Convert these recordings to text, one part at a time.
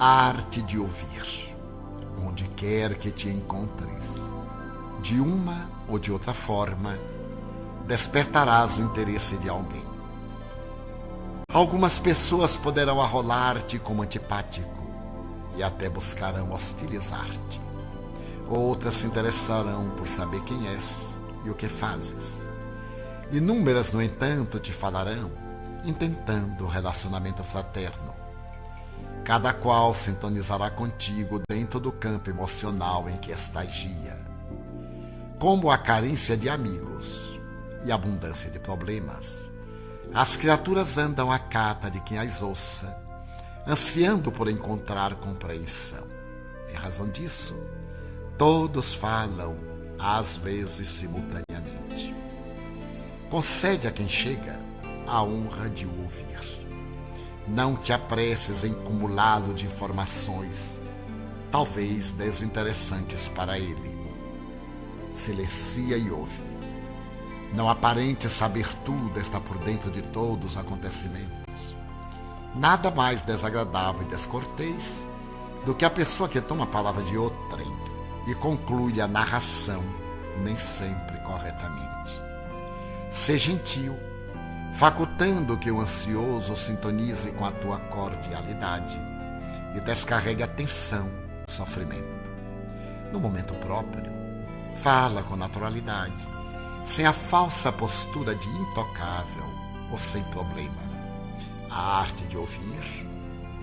A arte de ouvir, onde quer que te encontres, de uma ou de outra forma, despertarás o interesse de alguém. Algumas pessoas poderão arrolar-te como antipático e até buscarão hostilizar-te. Outras se interessarão por saber quem és e o que fazes. Inúmeras, no entanto, te falarão, intentando relacionamento fraterno. Cada qual sintonizará contigo dentro do campo emocional em que estagia. Como a carência de amigos e abundância de problemas, as criaturas andam à cata de quem as ouça, ansiando por encontrar compreensão. Em razão disso, todos falam, às vezes simultaneamente. Concede a quem chega a honra de o ouvir. Não te apresses em cumulá-lo de informações, talvez desinteressantes para ele. Silencia e ouve. Não aparente saber tudo, está por dentro de todos os acontecimentos. Nada mais desagradável e descortês do que a pessoa que toma a palavra de outrem e conclui a narração nem sempre corretamente. Seja gentil, facultando que o ansioso sintonize com a tua cordialidade e descarregue a tensão, o sofrimento. No momento próprio, fala com naturalidade, sem a falsa postura de intocável ou sem problema. A arte de ouvir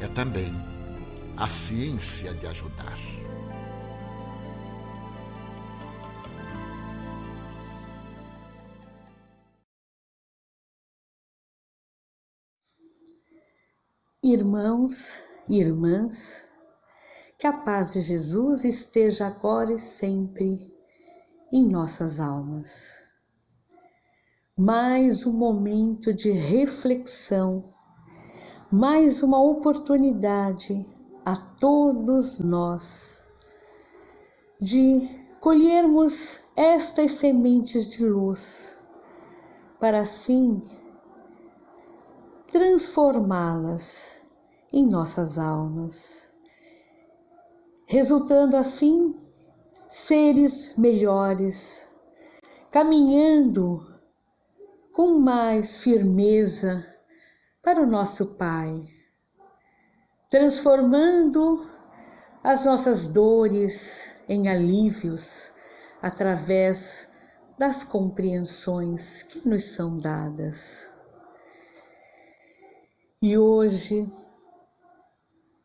é também a ciência de ajudar. Irmãos e irmãs, que a paz de Jesus esteja agora e sempre em nossas almas. Mais um momento de reflexão, mais uma oportunidade a todos nós de colhermos estas sementes de luz, para assim transformá-las em nossas almas, resultando assim seres melhores, caminhando com mais firmeza para o nosso Pai, transformando as nossas dores em alívios através das compreensões que nos são dadas. E hoje,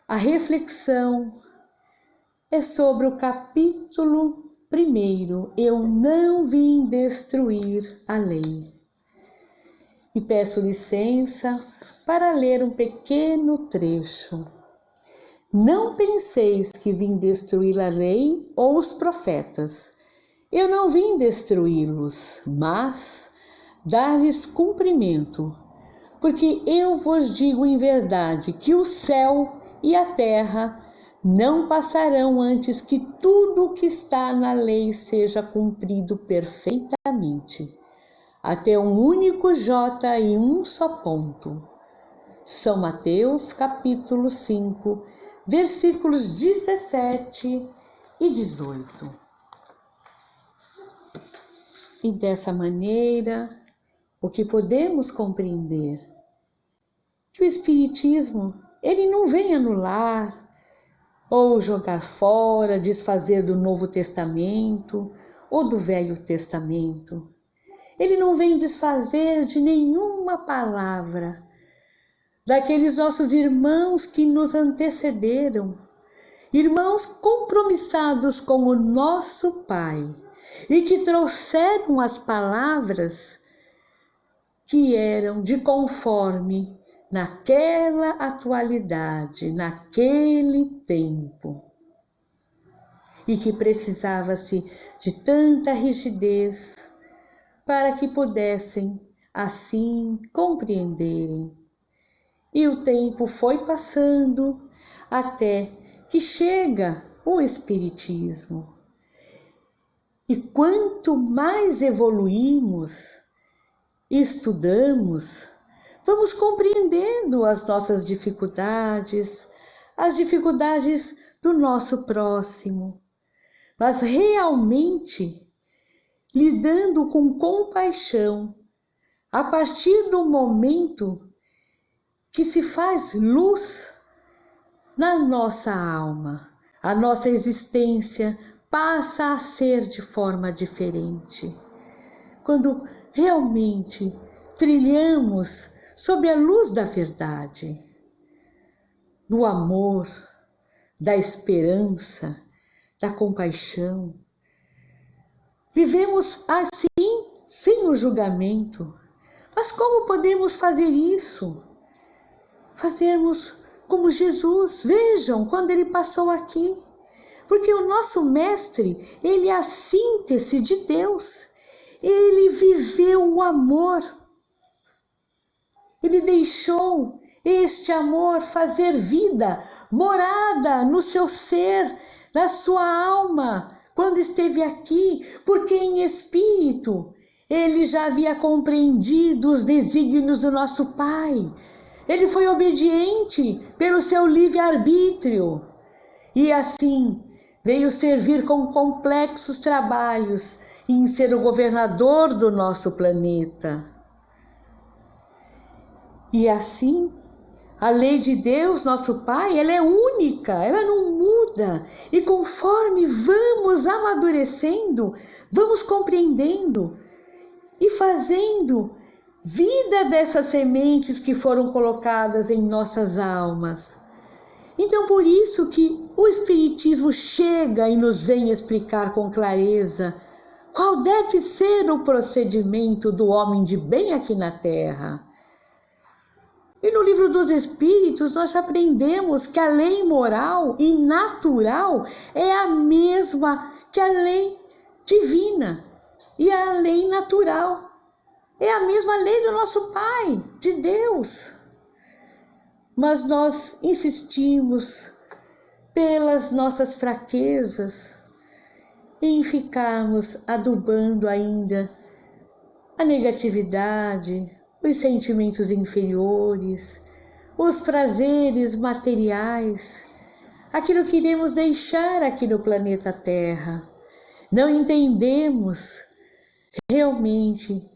a reflexão é sobre o capítulo 1, Eu não vim destruir a lei. E peço licença para ler um pequeno trecho. Não penseis que vim destruir a lei ou os profetas. Eu não vim destruí-los, mas dar-lhes cumprimento. Porque eu vos digo em verdade que o céu e a terra não passarão antes que tudo o que está na lei seja cumprido perfeitamente, até um único J e um só ponto. São Mateus, capítulo 5, versículos 17 e 18. E dessa maneira, o que podemos compreender? Que o Espiritismo ele não vem anular ou jogar fora, desfazer do Novo Testamento ou do Velho Testamento. Ele não vem desfazer de nenhuma palavra daqueles nossos irmãos que nos antecederam, irmãos compromissados com o nosso Pai e que trouxeram as palavras que eram de conforme naquela atualidade, naquele tempo, e que precisava-se de tanta rigidez para que pudessem assim compreenderem. E o tempo foi passando até que chega o Espiritismo. E quanto mais evoluímos, estudamos, vamos compreendendo as nossas dificuldades, as dificuldades do nosso próximo, mas realmente lidando com compaixão, a partir do momento que se faz luz na nossa alma, a nossa existência passa a ser de forma diferente. Quando realmente trilhamos sob a luz da verdade, do amor, da esperança, da compaixão, vivemos assim, sem o julgamento. Mas como podemos fazer isso? Fazermos como Jesus. Vejam, quando ele passou aqui. Porque o nosso mestre, ele é a síntese de Deus. Ele viveu o amor. Ele deixou este amor fazer vida, morada no seu ser, na sua alma, quando esteve aqui, porque em espírito ele já havia compreendido os desígnios do nosso Pai. Ele foi obediente pelo seu livre-arbítrio e assim veio servir com complexos trabalhos em ser o governador do nosso planeta. E assim, a lei de Deus, nosso Pai, ela é única, ela não muda. E conforme vamos amadurecendo, vamos compreendendo e fazendo vida dessas sementes que foram colocadas em nossas almas. Então, por isso que o Espiritismo chega e nos vem explicar com clareza qual deve ser o procedimento do homem de bem aqui na Terra. E no Livro dos Espíritos nós aprendemos que a lei moral e natural é a mesma que a lei divina e a lei natural. É a mesma lei do nosso Pai, de Deus. Mas nós insistimos pelas nossas fraquezas em ficarmos adubando ainda a negatividade, os sentimentos inferiores, os prazeres materiais, aquilo que iremos deixar aqui no planeta Terra. Não entendemos realmente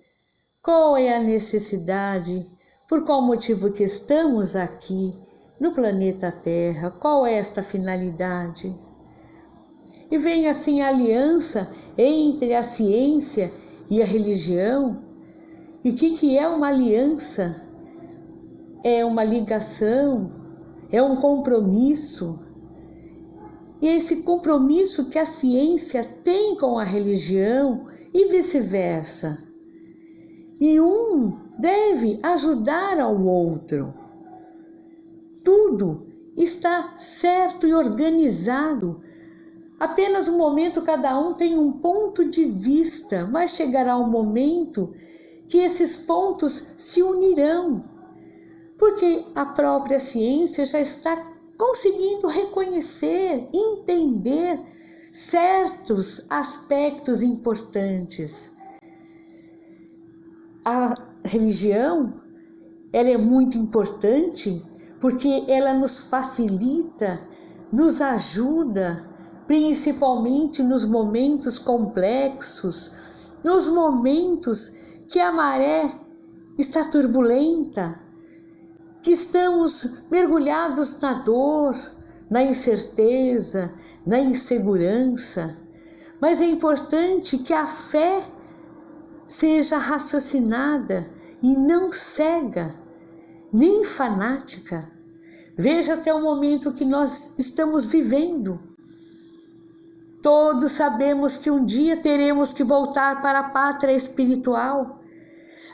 qual é a necessidade, por qual motivo que estamos aqui no planeta Terra, qual é esta finalidade. E vem assim a aliança entre a ciência e a religião. E o que é uma aliança? É uma ligação, é um compromisso. E esse compromisso que a ciência tem com a religião e vice-versa. E um deve ajudar ao outro. Tudo está certo e organizado. Apenas um momento cada um tem um ponto de vista, mas chegará um momento que esses pontos se unirão, porque a própria ciência já está conseguindo reconhecer, entender certos aspectos importantes. A religião, ela é muito importante porque ela nos facilita, nos ajuda, principalmente nos momentos complexos, nos momentos que a maré está turbulenta, que estamos mergulhados na dor, na incerteza, na insegurança, mas é importante que a fé seja raciocinada e não cega, nem fanática. Veja até o momento que nós estamos vivendo. Todos sabemos que um dia teremos que voltar para a pátria espiritual,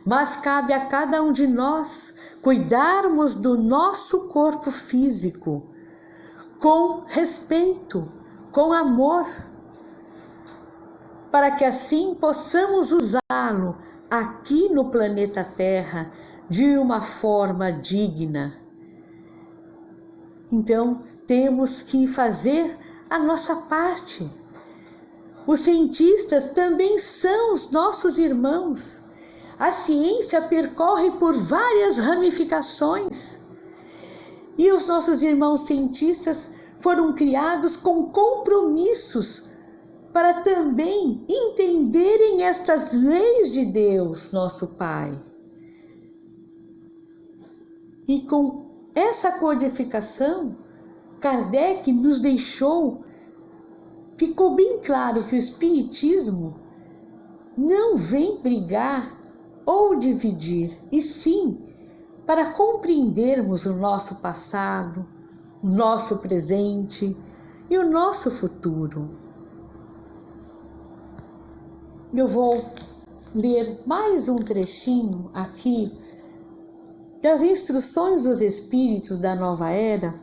mas cabe a cada um de nós cuidarmos do nosso corpo físico com respeito, com amor, para que assim possamos usá-lo aqui no planeta Terra de uma forma digna. Então, temos que fazer a nossa parte. Os cientistas também são os nossos irmãos. A ciência percorre por várias ramificações. E os nossos irmãos cientistas foram criados com compromissos para também entenderem estas leis de Deus, nosso Pai. E com essa codificação, Kardec nos deixou, ficou bem claro que o Espiritismo não vem brigar ou dividir, e sim para compreendermos o nosso passado, o nosso presente e o nosso futuro. Eu vou ler mais um trechinho aqui das Instruções dos Espíritos da Nova Era,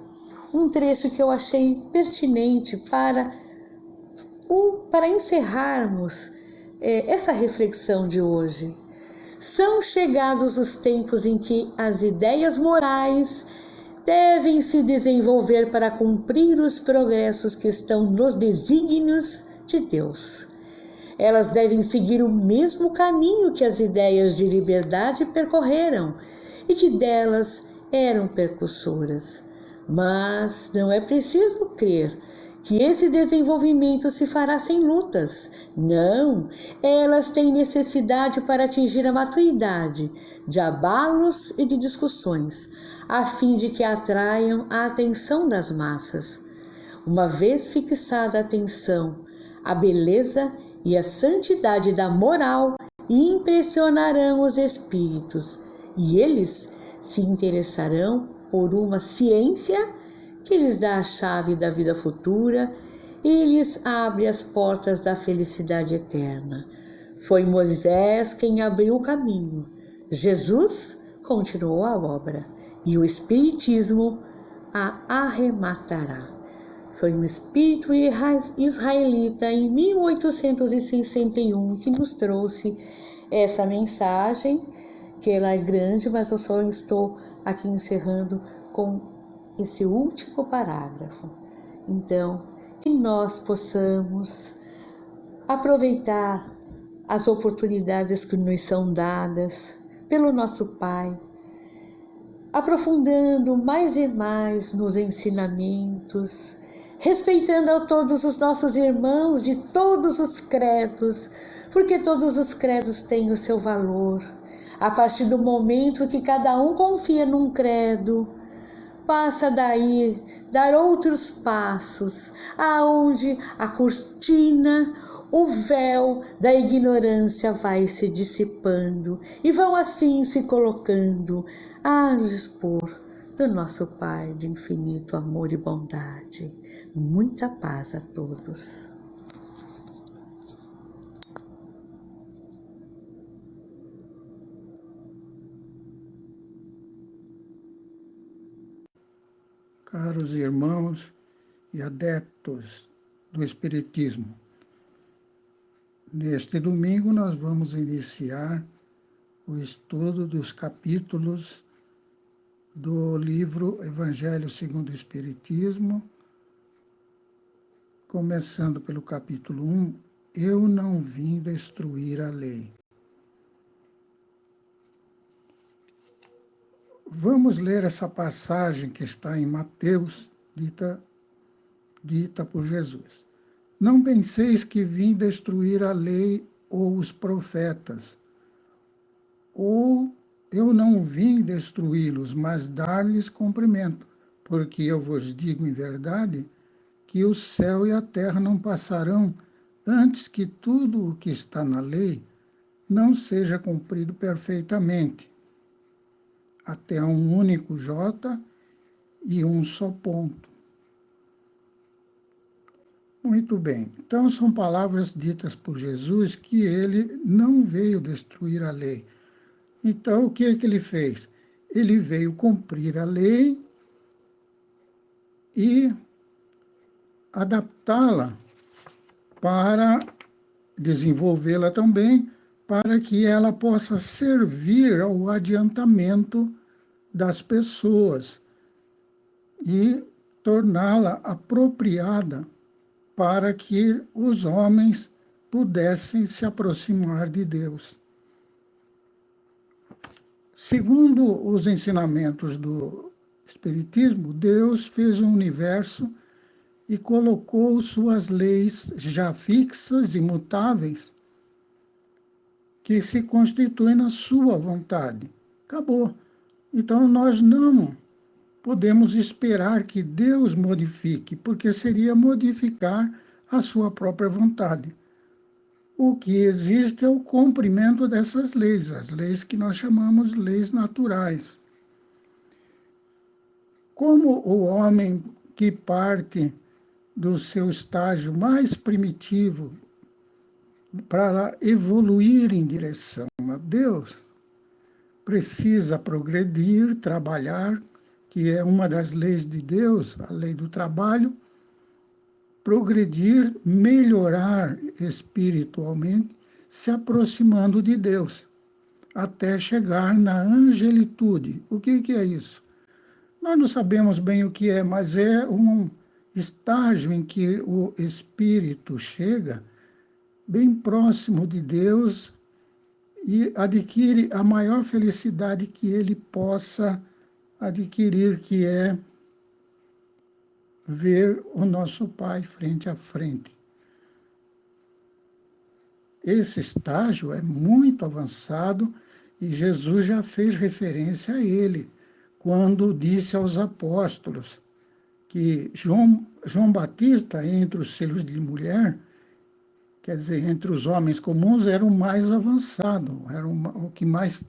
um trecho que eu achei pertinente para encerrarmos essa reflexão de hoje. São chegados os tempos em que as ideias morais devem se desenvolver para cumprir os progressos que estão nos desígnios de Deus. Elas devem seguir o mesmo caminho que as ideias de liberdade percorreram e que delas eram percussoras. Mas não é preciso crer que esse desenvolvimento se fará sem lutas. Não, elas têm necessidade para atingir a maturidade de abalos e de discussões, a fim de que atraiam a atenção das massas. Uma vez fixada a atenção, a beleza e a santidade da moral impressionarão os espíritos, e eles se interessarão por uma ciência que lhes dá a chave da vida futura e lhes abre as portas da felicidade eterna. Foi Moisés quem abriu o caminho. Jesus continuou a obra e o Espiritismo a arrematará. Foi um espírito israelita em 1861 que nos trouxe essa mensagem, que ela é grande, mas eu só estou aqui encerrando com esse último parágrafo. Então, que nós possamos aproveitar as oportunidades que nos são dadas pelo nosso Pai, aprofundando mais e mais nos ensinamentos, respeitando a todos os nossos irmãos de todos os credos, porque todos os credos têm o seu valor. A partir do momento que cada um confia num credo, passa daí dar outros passos, aonde a cortina, o véu da ignorância vai se dissipando e vão assim se colocando a dispor do nosso Pai de infinito amor e bondade. Muita paz a todos. Caros irmãos e adeptos do Espiritismo, neste domingo nós vamos iniciar o estudo dos capítulos do livro Evangelho segundo o Espiritismo, começando pelo capítulo 1, Eu não vim destruir a lei. Vamos ler essa passagem que está em Mateus, dita por Jesus. Não penseis que vim destruir a lei ou os profetas. Ou eu não vim destruí-los, mas dar-lhes cumprimento, porque eu vos digo em verdade que o céu e a terra não passarão antes que tudo o que está na lei não seja cumprido perfeitamente, até um único J e um só ponto. Muito bem. Então, são palavras ditas por Jesus que ele não veio destruir a lei. Então, o que é que ele fez? Ele veio cumprir a lei e adaptá-la para desenvolvê-la também, para que ela possa servir ao adiantamento das pessoas e torná-la apropriada para que os homens pudessem se aproximar de Deus. Segundo os ensinamentos do Espiritismo, Deus fez o universo e colocou suas leis já fixas e imutáveis, que se constituem na sua vontade. Acabou. Então, nós não podemos esperar que Deus modifique, porque seria modificar a sua própria vontade. O que existe é o cumprimento dessas leis, as leis que nós chamamos leis naturais. Como o homem que parte do seu estágio mais primitivo para evoluir em direção a Deus, precisa progredir, trabalhar, que é uma das leis de Deus, a lei do trabalho, progredir, melhorar espiritualmente, se aproximando de Deus, até chegar na angelitude. O que é isso? Nós não sabemos bem o que é, mas é um estágio em que o espírito chega bem próximo de Deus e adquire a maior felicidade que ele possa adquirir, que é ver o nosso Pai frente a frente. Esse estágio é muito avançado e Jesus já fez referência a ele quando disse aos apóstolos que João Batista, entre os filhos de mulher, quer dizer, entre os homens comuns, era o mais avançado, era o que mais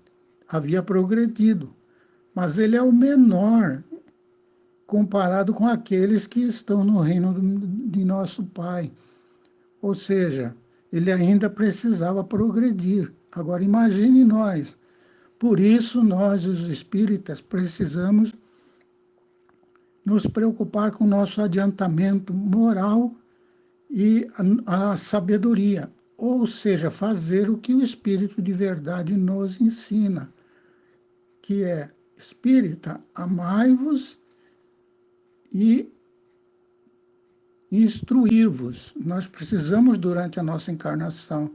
havia progredido. Mas ele é o menor comparado com aqueles que estão no reino de nosso Pai. Ou seja, ele ainda precisava progredir. Agora, imagine nós. Por isso, nós, os espíritas, precisamos nos preocupar com o nosso adiantamento moral e a sabedoria, ou seja, fazer o que o Espírito de verdade nos ensina, que é: espírita, amai-vos e instruir-vos. Nós precisamos, durante a nossa encarnação,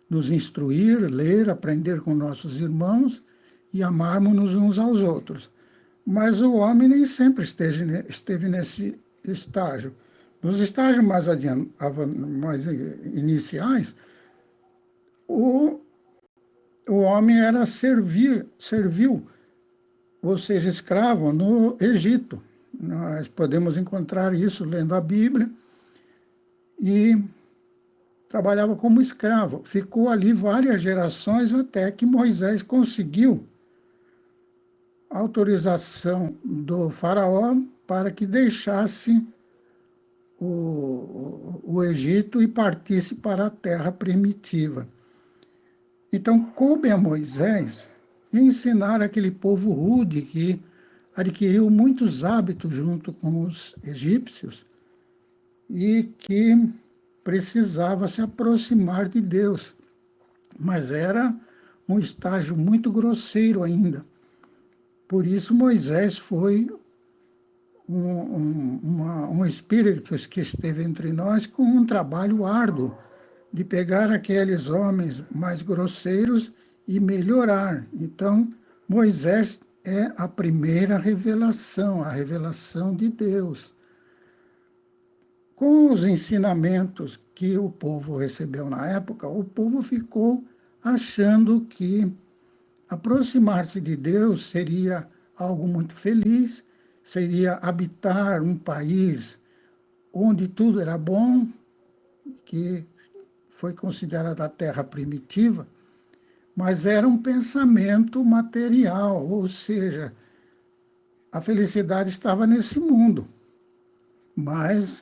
nos instruir, ler, aprender com nossos irmãos e amarmos-nos uns aos outros. Mas o homem nem sempre esteve nesse estágio. Nos estágios mais iniciais, o homem era servil, ou seja, escravo no Egito. Nós podemos encontrar isso lendo a Bíblia, e trabalhava como escravo. Ficou ali várias gerações até que Moisés conseguiu a autorização do faraó para que deixasse o Egito e partisse para a terra primitiva. Então, coube a Moisés ensinar aquele povo rude que adquiriu muitos hábitos junto com os egípcios e que precisava se aproximar de Deus. Mas era um estágio muito grosseiro ainda. Por isso, Moisés foi um espírito que esteve entre nós com um trabalho árduo de pegar aqueles homens mais grosseiros e melhorar. Então, Moisés é a primeira revelação, a revelação de Deus. Com os ensinamentos que o povo recebeu na época, o povo ficou achando que Aproximar-se de Deus seria algo muito feliz, seria habitar um país onde tudo era bom, que foi considerada a terra primitiva, mas era um pensamento material, ou seja, a felicidade estava nesse mundo, mas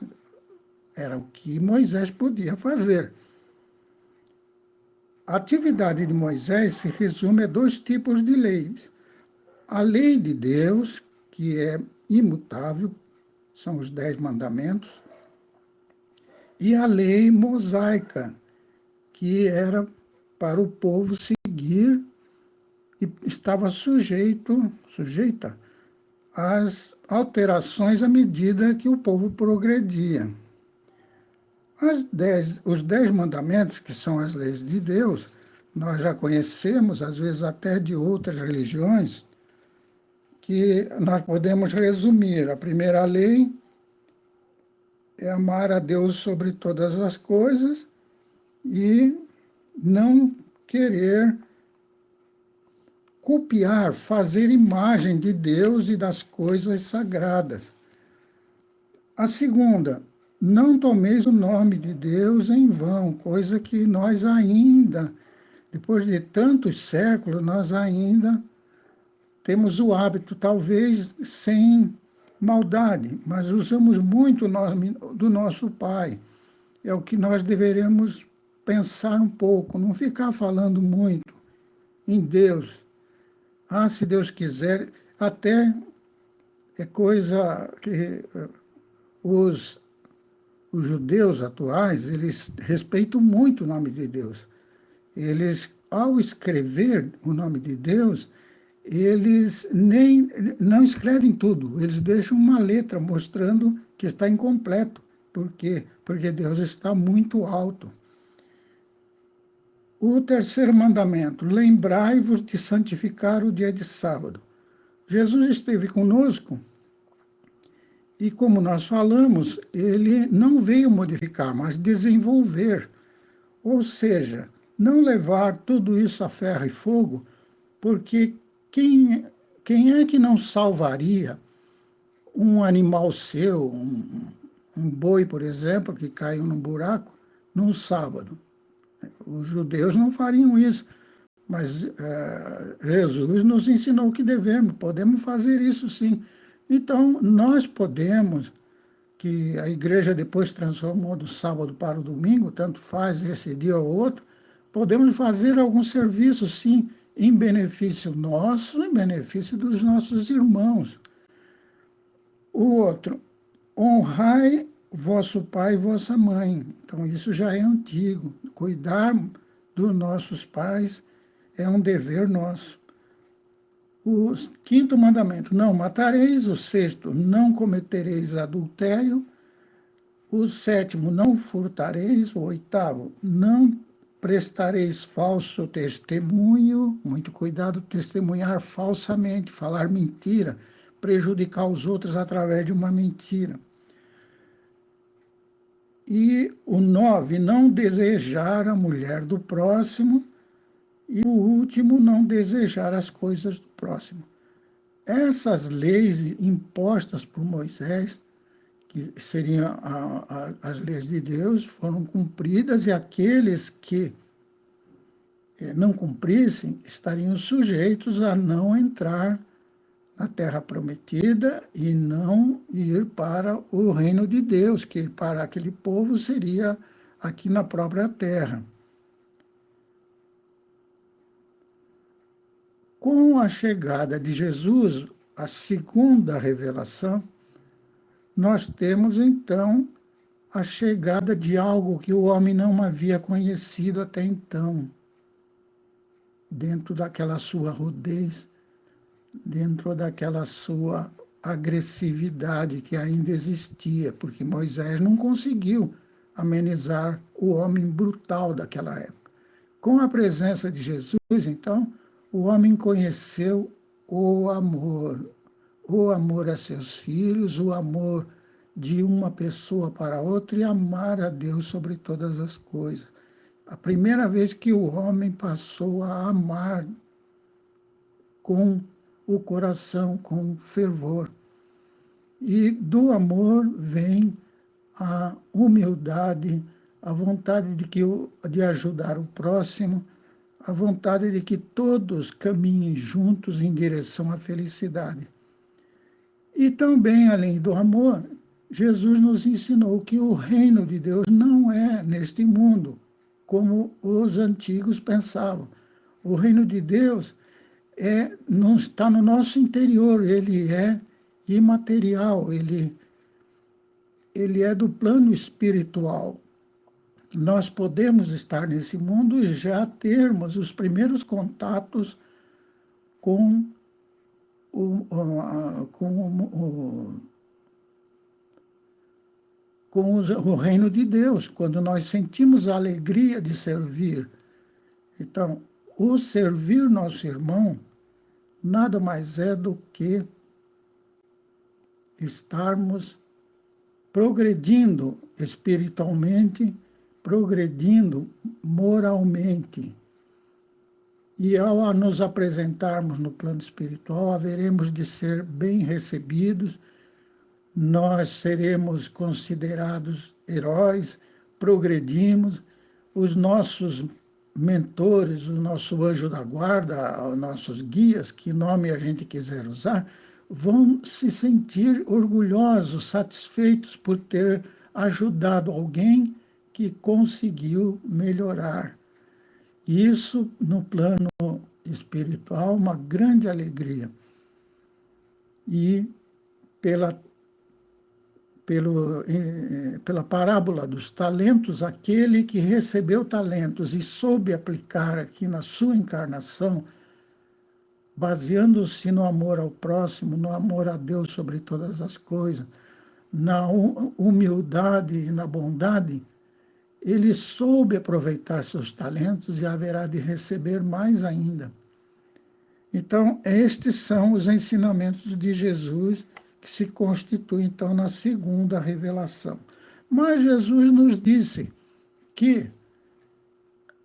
era o que Moisés podia fazer. A atividade de Moisés se resume a 2 tipos de leis. A lei de Deus, que é imutável, são os 10 mandamentos, e a lei mosaica, que era para o povo seguir e estava sujeita às alterações à medida que o povo progredia. Os 10 mandamentos, que são as leis de Deus, nós já conhecemos, às vezes até de outras religiões, que nós podemos resumir. A primeira lei é amar a Deus sobre todas as coisas e não querer copiar, fazer imagem de Deus e das coisas sagradas. A segunda, não tomeis o nome de Deus em vão, coisa que nós ainda, depois de tantos séculos, nós ainda temos o hábito, talvez sem maldade, mas usamos muito o nome do nosso Pai. É o que nós deveremos pensar um pouco, não ficar falando muito em Deus. Se Deus quiser, até é coisa que os judeus atuais, eles respeitam muito o nome de Deus. Eles, ao escrever o nome de Deus, eles não escrevem tudo, eles deixam uma letra mostrando que está incompleto. Por quê? Porque Deus está muito alto. O terceiro mandamento, lembrai-vos de santificar o dia de sábado. Jesus esteve conosco e, como nós falamos, ele não veio modificar, mas desenvolver. Ou seja, não levar tudo isso a ferro e fogo, porque quem é que não salvaria um animal seu, um boi, por exemplo, que caiu num buraco, num sábado? Os judeus não fariam isso, mas Jesus nos ensinou que podemos fazer isso sim. Então, nós podemos, que a igreja depois transformou do sábado para o domingo, tanto faz esse dia ou outro, podemos fazer algum serviço sim, em benefício nosso, em benefício dos nossos irmãos. O outro, honrai vosso pai e vossa mãe. Então, isso já é antigo. Cuidar dos nossos pais é um dever nosso. O quinto mandamento, não matareis. O sexto, não cometereis adultério. O sétimo, não furtareis. O oitavo, não prestareis falso testemunho. Muito cuidado, testemunhar falsamente, falar mentira, prejudicar os outros através de uma mentira. E o 9, não desejar a mulher do próximo. E o último, não desejar as coisas do próximo. Essas leis impostas por Moisés, que seriam as leis de Deus, foram cumpridas, e aqueles que não cumprissem estariam sujeitos a não entrar na terra prometida e não ir para o reino de Deus, que para aquele povo seria aqui na própria terra. Com a chegada de Jesus, a segunda revelação, nós temos então a chegada de algo que o homem não havia conhecido até então, dentro daquela sua rudez, dentro daquela sua agressividade que ainda existia, porque Moisés não conseguiu amenizar o homem brutal daquela época. Com a presença de Jesus, então, o homem conheceu o amor a seus filhos, o amor de uma pessoa para outra e amar a Deus sobre todas as coisas. A primeira vez que o homem passou a amar com o coração, com fervor. E do amor vem a humildade, a vontade de ajudar o próximo, a vontade de que todos caminhem juntos em direção à felicidade. E também, além do amor, Jesus nos ensinou que o reino de Deus não é neste mundo, como os antigos pensavam. O reino de Deus não está no nosso interior, ele é imaterial, ele é do plano espiritual. Nós podemos estar nesse mundo e já termos os primeiros contatos com o reino de Deus, quando nós sentimos a alegria de servir. Então, o servir nosso irmão nada mais é do que estarmos progredindo espiritualmente, progredindo moralmente. E ao nos apresentarmos no plano espiritual, haveremos de ser bem recebidos, nós seremos considerados heróis, progredimos, os nossos mentores, o nosso anjo da guarda, os nossos guias, que nome a gente quiser usar, vão se sentir orgulhosos, satisfeitos por ter ajudado alguém que conseguiu melhorar. Isso, no plano espiritual, uma grande alegria. E pela parábola dos talentos, aquele que recebeu talentos e soube aplicar aqui na sua encarnação, baseando-se no amor ao próximo, no amor a Deus sobre todas as coisas, na humildade e na bondade, ele soube aproveitar seus talentos e haverá de receber mais ainda. Então, estes são os ensinamentos de Jesus que se constituem, então, na segunda revelação. Mas Jesus nos disse que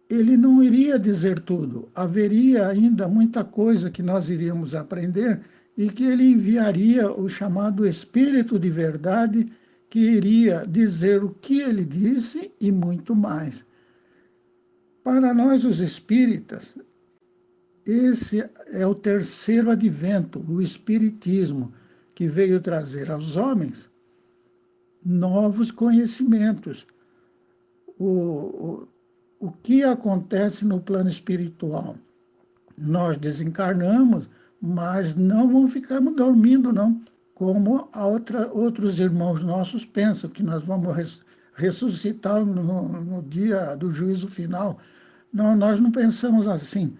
ele não iria dizer tudo, haveria ainda muita coisa que nós iríamos aprender e que ele enviaria o chamado Espírito de Verdade, que iria dizer o que ele disse e muito mais. Para nós, os espíritas, esse é o terceiro advento, o Espiritismo, que veio trazer aos homens novos conhecimentos. O que acontece no plano espiritual? Nós desencarnamos, mas não vamos ficar dormindo, não. Como outros irmãos nossos pensam, que nós vamos ressuscitar no dia do juízo final. Não, nós não pensamos assim.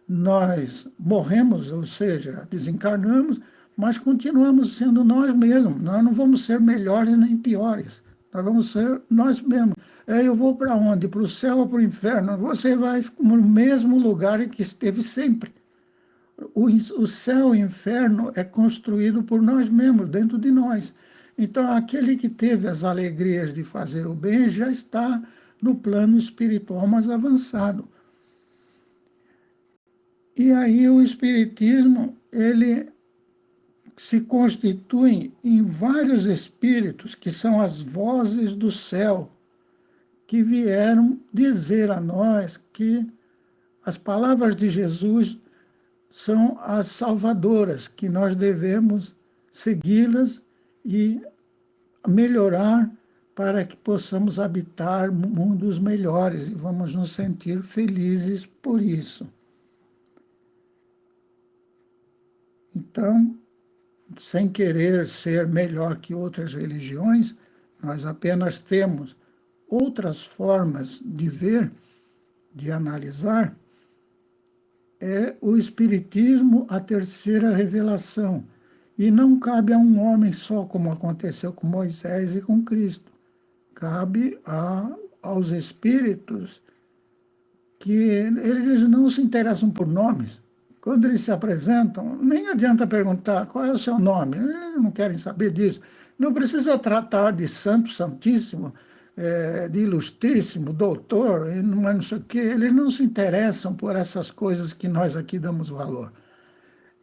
Nós morremos, ou seja, desencarnamos, mas continuamos sendo nós mesmos. Nós não vamos ser melhores nem piores. Nós vamos ser nós mesmos. Eu vou para onde? Para o céu ou para o inferno? Você vai no mesmo lugar em que esteve sempre. O céu e o inferno é construído por nós mesmos, dentro de nós. Então, aquele que teve as alegrias de fazer o bem já está no plano espiritual mais avançado. E aí o Espiritismo, ele se constitui em vários espíritos, que são as vozes do céu, que vieram dizer a nós que as palavras de Jesus são as salvadoras, que nós devemos segui-las e melhorar para que possamos habitar mundos melhores e vamos nos sentir felizes por isso. Então, sem querer ser melhor que outras religiões, nós apenas temos outras formas de ver, de analisar. É o Espiritismo a terceira revelação. E não cabe a um homem só, como aconteceu com Moisés e com Cristo. Cabe aos espíritos que eles não se interessam por nomes. Quando eles se apresentam, nem adianta perguntar qual é o seu nome. Eles não querem saber disso. Não precisa tratar de santo, santíssimo, de ilustríssimo, doutor, não sei o quê. Eles não se interessam por essas coisas que nós aqui damos valor.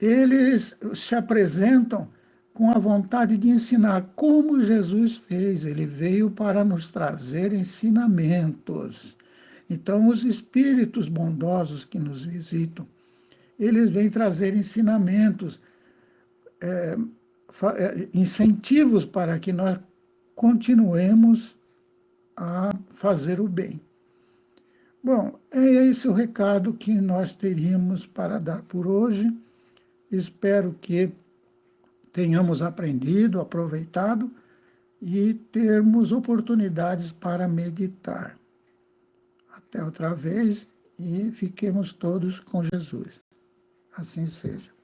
eles se apresentam com a vontade de ensinar como Jesus fez. Ele veio para nos trazer ensinamentos. Então, os espíritos bondosos que nos visitam, eles vêm trazer ensinamentos, incentivos para que nós continuemos a fazer o bem. Bom, é esse o recado que nós teríamos para dar por hoje. Espero que tenhamos aprendido, aproveitado e termos oportunidades para meditar. Até outra vez e fiquemos todos com Jesus. Assim seja.